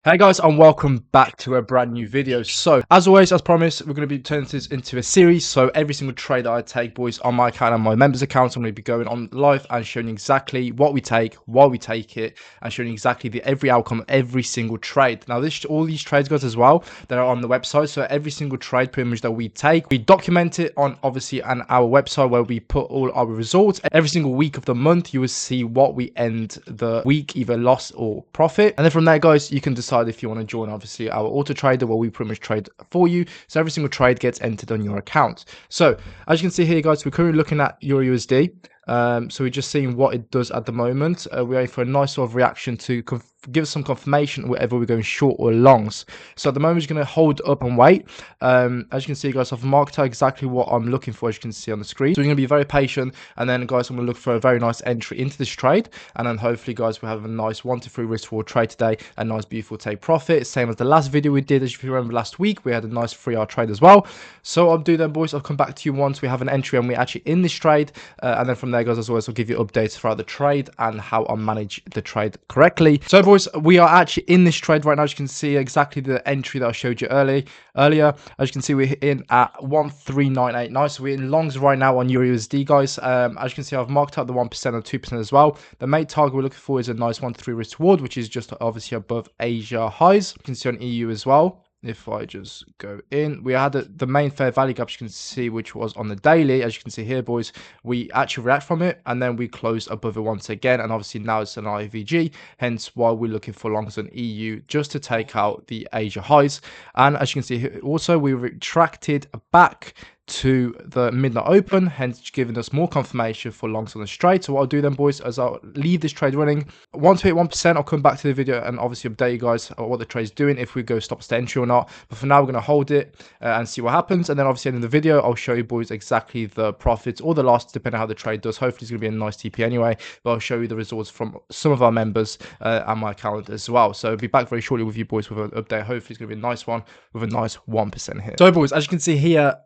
Hey guys, and welcome back to a brand new video. So as always, as promised, we're going to be turning this into a series. So every single trade that I take, boys, on my account and my members accounts, I'm going to be going on live and showing you exactly what we take, why we take it, and showing you exactly every outcome of every single trade. Now all these trades, guys, as well, that are on the website. So every single trade pretty much that we take, we document it on obviously on our website where we put all our results. Every single week of the month, you will see what we end the week, either loss or profit. And then from there, guys, you can decide if you want to join obviously our auto trader where we pretty much trade for you, so every single trade gets entered on your account. So as you can see here, guys, we're currently looking at Eurusd. So we're just seeing what it does at the moment. We're waiting for a nice sort of reaction to give us some confirmation whether we're going short or longs. So at the moment, we're just going to hold up and wait. As you can see, guys, I've marked out exactly what I'm looking for, as you can see on the screen. So we're going to be very patient, and then, guys, I'm going to look for a very nice entry into this trade, and then hopefully, guys, we'll have a nice 1 to 3 risk reward trade today, a nice beautiful take profit, same as the last video we did. As you remember, last week we had a nice 3-hour trade as well. So I'll do then, boys, I'll come back to you once we have an entry and we're actually in this trade, and then from there, guys, as always, I'll give you updates throughout the trade and how I manage the trade correctly. So, boys, we are actually in this trade right now. As you can see, exactly the entry that I showed you earlier. As you can see, we're in at 13989. So we're in longs right now on Eurusd, guys. As you can see, I've marked out the 1% and 2% as well. The main target we're looking for is a nice 1 to 3 risk reward, which is just obviously above Asia highs. You can see on EU as well. If I just go in, we had the main fair value gap, as you can see, which was on the daily. As you can see here, boys, we actually react from it, and then we closed above it once again, and obviously now it's an IVG, hence why we're looking for longs on EU just to take out the Asia highs. And as you can see here, also we retracted back to the midnight open, hence giving us more confirmation for longs on the straight. So what I'll do then, boys, is I'll leave this trade running. Once we hit 1%, I'll come back to the video and obviously update you guys on what the trade's doing, if we go stop to entry or not. But for now, we're going to hold it and see what happens, and then obviously in the video I'll show you, boys, exactly the profits or the loss depending on how the trade does. Hopefully it's going to be a nice TP anyway, but I'll show you the results from some of our members and my account as well. So I'll be back very shortly with you, boys, with an update. Hopefully it's going to be a nice one with a nice 1% here. So, boys, as you can see here,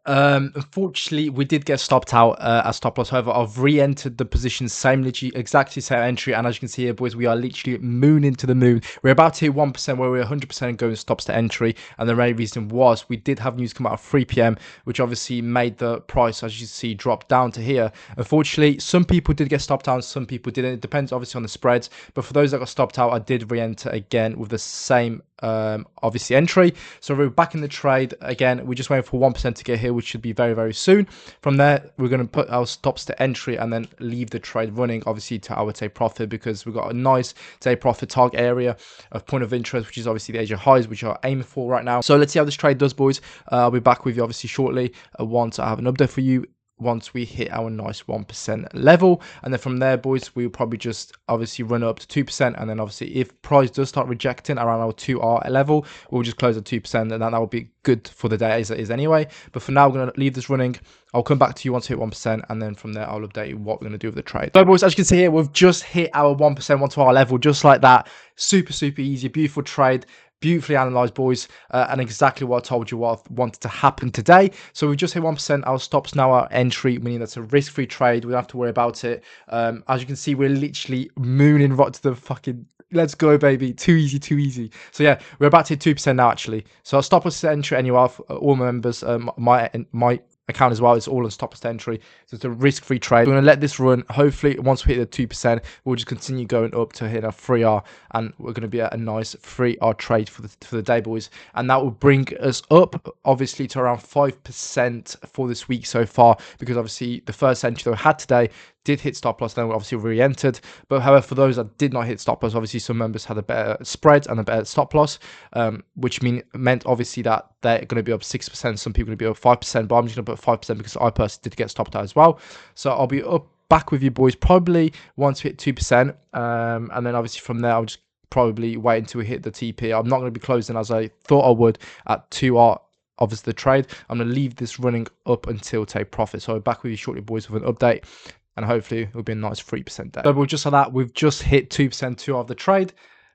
unfortunately, we did get stopped out at stop loss. However, I've re-entered the position, literally exactly same entry. And as you can see here, boys, we are literally mooning to the moon. We're about to hit 1% where we're 100% going stops to entry. And the main reason was we did have news come out at 3 p.m, which obviously made the price, as you see, drop down to here. Unfortunately, some people did get stopped out, some people didn't. It depends obviously on the spreads. But for those that got stopped out, I did re-enter again with the same obviously entry. So we're back in the trade again. We're just waiting for 1% to get here, which should be very, very soon. From there, we're going to put our stops to entry and then leave the trade running, obviously, to our take profit, because we've got a nice take profit target area of point of interest, which is obviously the Asia highs, which are aiming for right now. So let's see how this trade does, boys. I'll be back with you obviously shortly once I have an update for you, once we hit our nice 1% level. And then from there, boys, we'll probably just obviously run up to 2%, and then obviously if price does start rejecting around our 2R level, we'll just close at 2%, and that will be good for the day as it is anyway. But for now, we're going to leave this running. I'll come back to you once we hit 1%, and then from there I'll update you what we're going to do with the trade. So, boys, as you can see here, we've just hit our 1%, 1-2R level, just like that. Super easy, beautiful trade. Beautifully analysed, boys, and exactly what I told you what I wanted to happen today. So we just hit 1%. Our stops now are entry, meaning that's a risk-free trade. We don't have to worry about it. As you can see, we're literally mooning right to the fucking... Let's go, baby. Too easy. So yeah, we're about to hit 2% now, actually. So I'll stop us entry anyway. All members, my account as well is all on stop loss entry, so it's a risk-free trade. We're going to let this run. Hopefully once we hit the 2%, we'll just continue going up to hit a 3R, and we're going to be at a nice 3R trade for the day, boys, and that will bring us up obviously to around 5% for this week so far, because obviously the first entry that we had today did hit stop loss, then we obviously re-entered. But however, for those that did not hit stop loss, obviously some members had a better spread and a better stop loss, which meant obviously that they're going to be up 6%, some people are going to be up 5%, but I'm just going to put 5% because I personally did get stopped out as well. So I'll be back with you, boys, probably once we hit 2%, and then obviously from there I'll just probably wait until we hit the TP. I'm not going to be closing as I thought I would at 2R. Obviously the trade, I'm going to leave this running up until take profit. So I'll be back with you shortly, boys, with an update, and hopefully it'll be a nice 3% day. So we'll just like that, we've just hit 2% of the trade.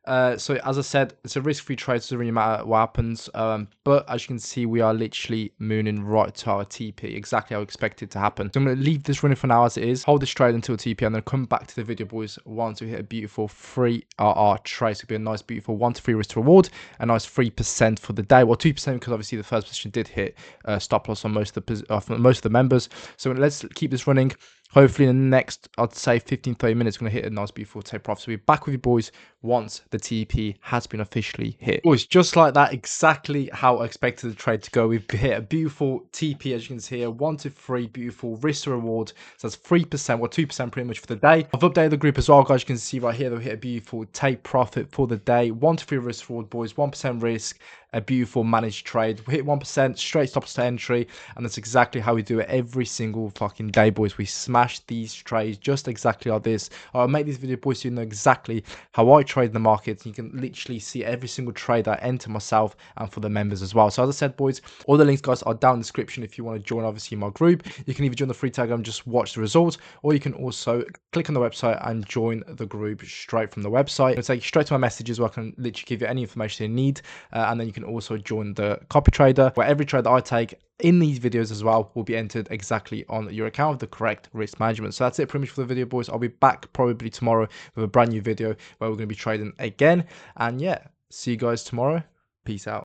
So as I said, it's a risk-free trade, so it doesn't really matter what happens. But as you can see, we are literally mooning right to our TP, exactly how I expect it to happen. So I'm going to leave this running for now as it is, hold this trade until TP, and then come back to the video, boys, once we hit a beautiful 3 RR trade. So it'll be a nice, beautiful 1 to 3 risk to reward, a nice 3% for the day. Well, 2% because obviously the first position did hit stop loss on most of the members. So let's keep this running. Hopefully in the next, I'd say 15-30 minutes, we're going to hit a nice, beautiful take profit. So we'll be back with you boys once the TP has been officially hit. Boys, just like that, exactly how I expected the trade to go. We've hit a beautiful TP, as you can see here, 1 to 3, beautiful risk to reward. So that's 3%, or 2% pretty much for the day. I've updated the group as well, guys. You can see right here, they'll hit a beautiful take profit for the day. 1 to 3 risk to reward, boys, 1% risk. A beautiful managed trade. We hit 1%, straight stops to entry, and that's exactly how we do it every single fucking day, boys. We smash these trades just exactly like this. I'll make this video, boys, so you know exactly how I trade the market. You can literally see every single trade I enter myself and for the members as well. So as I said, boys, all the links, guys, are down in the description if you want to join, obviously, my group. You can either join the free tag and just watch the results, or you can also click on the website and join the group straight from the website. It'll take you straight to my messages where I can literally give you any information you need, and then you can also join the CopyTrader, where every trade that I take in these videos as well will be entered exactly on your account with the correct risk management. So that's it pretty much for the video, boys. I'll be back probably tomorrow with a brand new video where we're going to be trading again. And yeah, see you guys tomorrow. Peace out.